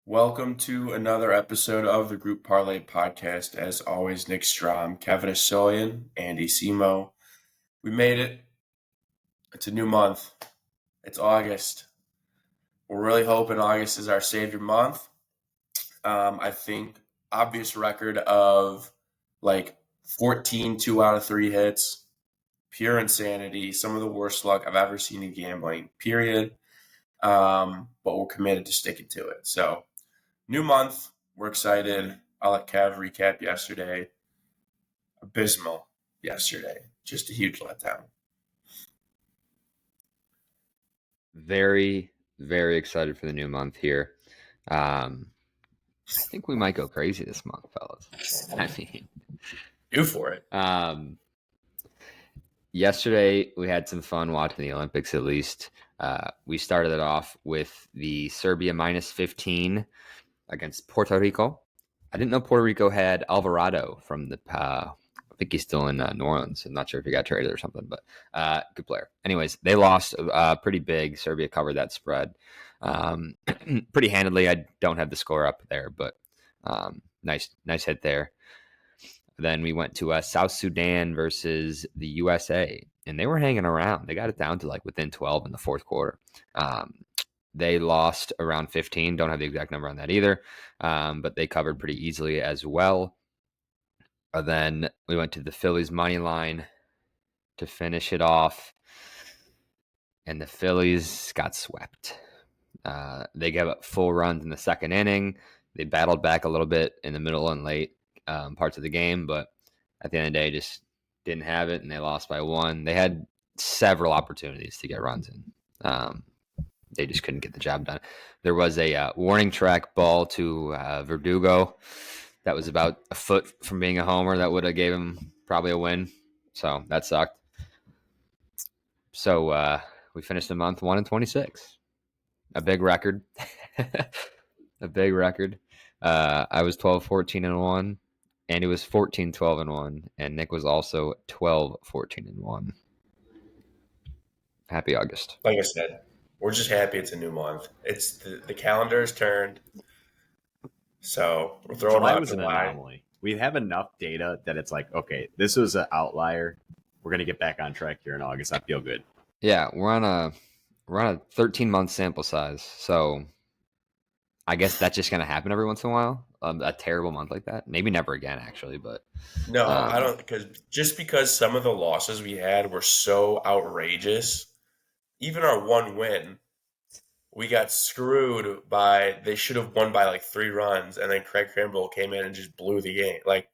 Welcome to another episode of the Group Parlay podcast. As always, Nick Strom, Kevin Asilian, Andy Simo. We made it. It's a new month. It's August. We're really hoping August is our savior month. I think obvious record of like 14 2 out of 3 hits. Pure insanity. Some of the worst luck I've ever seen in gambling, period. But we're committed to sticking to it. So, new month. We're excited. I'll let Kev recap yesterday. Abysmal yesterday. Just a huge letdown. Very, very excited for the new month here. I think we might go crazy this month, fellas. I mean, Go for it. Yesterday we had some fun watching the Olympics. At least we started it off with the Serbia minus 15 against Puerto Rico. I didn't know Puerto Rico had Alvarado from the. I think he's still in New Orleans. I'm not sure if he got traded or something, but good player. Anyways, they lost pretty big. Serbia covered that spread pretty handedly. I don't have the score up there, but nice hit there. Then we went to South Sudan versus the USA, and they were hanging around. They got it down to like within 12 in the fourth quarter. They lost around 15. Don't have the exact number on that either, but they covered pretty easily as well. Then we went to the Phillies money line to finish it off, and the Phillies got swept. They gave up full runs in the second inning. They battled back a little bit in the middle and late parts of the game, but at the end of the day, just didn't have it, and they lost by 1. They had several opportunities to get runs in. They just couldn't get the job done. There was a warning track ball to Verdugo that was about a foot from being a homer. That would have gave him probably a win, so that sucked. So we finished the month 1-26. A big record. A big record. I was 12-14-1. Andy was 14-12-1, and Nick was also 12-14-1. Happy August. Like I said, we're just happy it's a new month. It's the calendar is turned, so we're throwing July out was an July. anomaly. We have enough data that it's like, okay, this was an outlier. We're gonna get back on track here in August. I feel good. Yeah, we're on a 13-month sample size, so I guess that's just gonna happen every once in a while. A terrible month like that, maybe never again, actually. But No, I don't, because some of the losses we had were so outrageous. Even our one win, we got screwed by. They should have won by like 3 runs, and then Craig Kimbrell came in and just blew the game. Like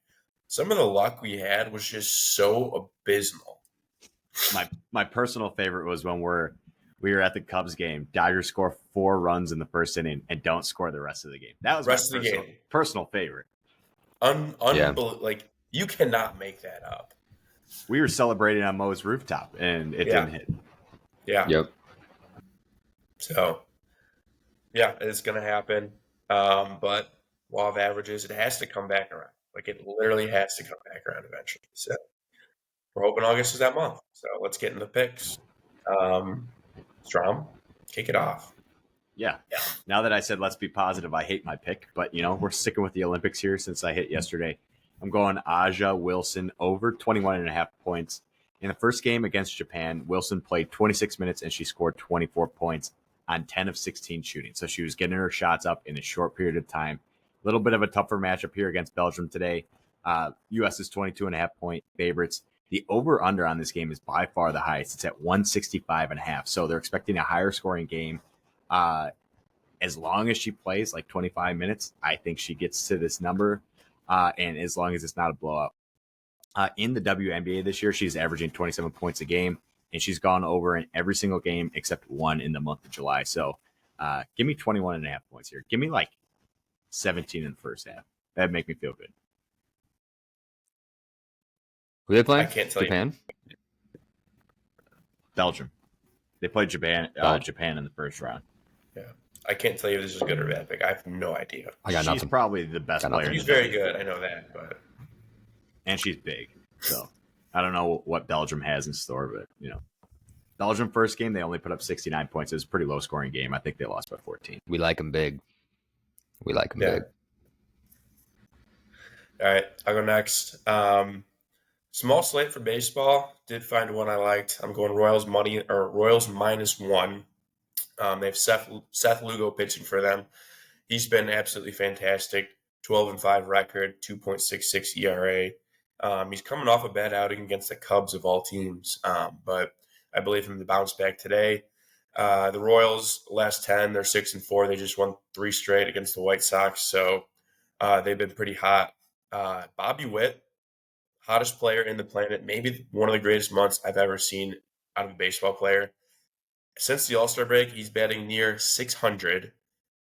some of the luck we had was just so abysmal. My personal favorite was when we were at the Cubs game. Dodgers score 4 runs in the first inning and don't score the rest of the game. That was Rest my of the game. personal favorite. Like you cannot make that up. We were celebrating on Mo's rooftop, and it didn't hit. Yeah. Yep. So, yeah, it's going to happen. But law of averages, it has to come back around. Like it literally has to come back around eventually. So we're hoping August is that month. So let's get in the picks. Strom, kick it off. Yeah. Now that I said let's be positive, I hate my pick, but we're sticking with the Olympics here since I hit yesterday. I'm going Aja Wilson over 21.5 points. In the first game against Japan, Wilson played 26 minutes and she scored 24 points on 10 of 16 shooting. So she was getting her shots up in a short period of time. A little bit of a tougher matchup here against Belgium today. U.S. is 22.5 point favorites. The over-under on this game is by far the highest. It's at 165.5. So they're expecting a higher scoring game. As long as she plays like 25 minutes, I think she gets to this number. And as long as it's not a blowout. In the WNBA this year, she's averaging 27 points a game, and she's gone over in every single game except one in the month of July. So give me 21.5 points here. Give me like 17 in the first half. That'd make me feel good. Who they playing? I can't tell Japan? you. Belgium. They played Japan in the first round. Yeah. I can't tell you if this is a good or bad pick. I have no idea. I got She's nothing. probably the best Got player. nothing. She's very good. I know that, but And she's big. So I don't know what Belgium has in store, but Belgium first game, they only put up 69 points. It was a pretty low scoring game. I think they lost by 14. We like them big. We like them Yeah. big. All right, I'll go next. Small slate for baseball. Did find one I liked. I'm going Royals -1. They have Seth Lugo pitching for them. He's been absolutely fantastic. 12-5 record, 2.66 ERA. He's coming off a bad outing against the Cubs of all teams, but I believe him to bounce back today. The Royals, last 10, they're 6-4. They just won 3 straight against the White Sox, so they've been pretty hot. Bobby Witt, hottest player in the planet, maybe one of the greatest months I've ever seen out of a baseball player. Since the All-Star break, he's batting near 600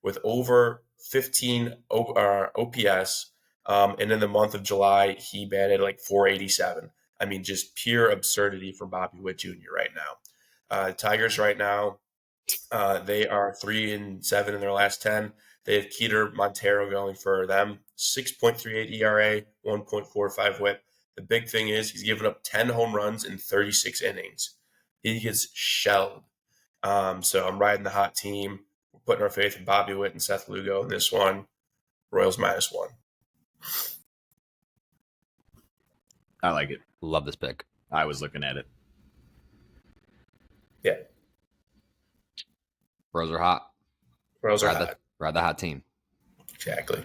with over 15 OPS. And in the month of July, he batted like 487. I mean, just pure absurdity from Bobby Witt Jr. right now. Tigers right now, they are 3-7 in their last 10. They have Keter Montero going for them, 6.38 ERA, 1.45 WHIP. The big thing is he's given up 10 home runs in 36 innings. He gets shelled. So I'm riding the hot team. We're putting our faith in Bobby Witt and Seth Lugo in this one. Royals -1. I like it. Love this pick. I was looking at it. Yeah. Royals are hot. Royals are hot. Ride the hot team. Exactly.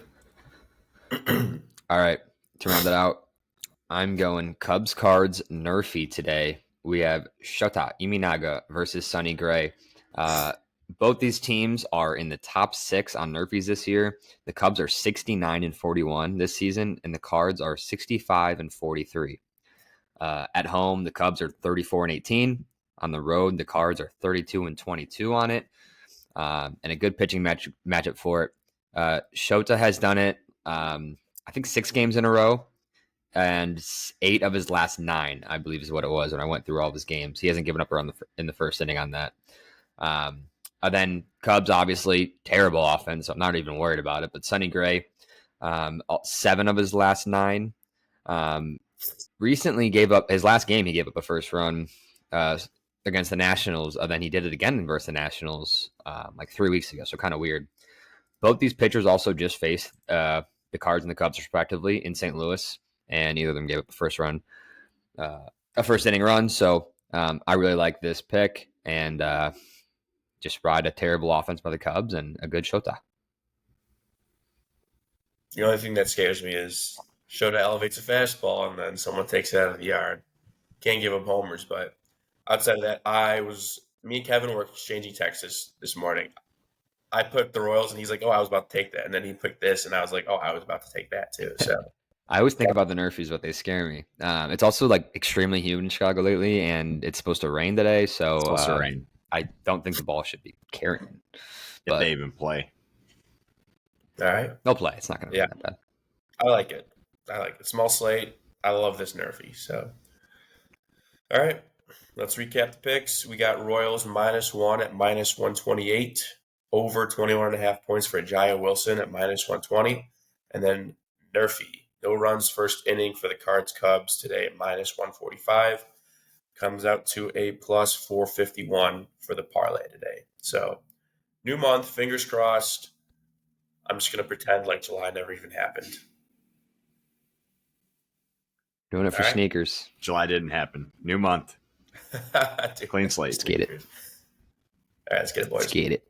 All right. To round it out, I'm going Cubs Cards Nerfy today. We have Shota Iminaga versus Sonny Gray. Both these teams are in the top 6 on Nerfies this year. The Cubs are 69-41 this season, and the Cards are 65-43. At home, the Cubs are 34-18. On the road, the Cards are 32-22 on it. And a good pitching matchup for it. Shota has done it, I think 6 games in a row, and 8 of his last 9, I believe, is what it was when I went through all of his games. He hasn't given up in the first inning on that. Then Cubs, obviously, terrible offense, so I'm not even worried about it. But Sonny Gray, 7 of his last 9. Recently gave up his last game. He gave up a first run against the Nationals. Then he did it again versus the Nationals like 3 weeks ago. So kind of weird. Both these pitchers also just faced the Cards and the Cubs respectively in St. Louis, and neither of them gave up a first inning run. So I really like this pick, and just ride a terrible offense by the Cubs and a good Shota. The only thing that scares me is Shota elevates a fastball and then someone takes it out of the yard. Can't give up homers, but outside of that, me and Kevin were exchanging texts this morning. I put the Royals, and he's like, "Oh, I was about to take that," and then he picked this, and I was like, "Oh, I was about to take that too." So I always think about the Nerfies, but they scare me. It's also like extremely humid in Chicago lately, and it's supposed to rain today. So It's supposed to rain. I don't think the ball should be carrying. If they even play. all right, They'll play. It's not going to be that bad. I like it. Small slate. I love this Nerfy. So, all right, let's recap the picks. We got Royals -1 at -128. Over 21.5 points for Jaya Wilson at -120. And then Nerfy, no runs first inning for the Cards Cubs today at -145. Comes out to a +451 for the parlay today. So, new month, fingers crossed. I'm just going to pretend like July never even happened. Doing it for sneakers. July didn't happen. New month. Clean slate. Let's get it. All right, let's get it, boys. Let's get it.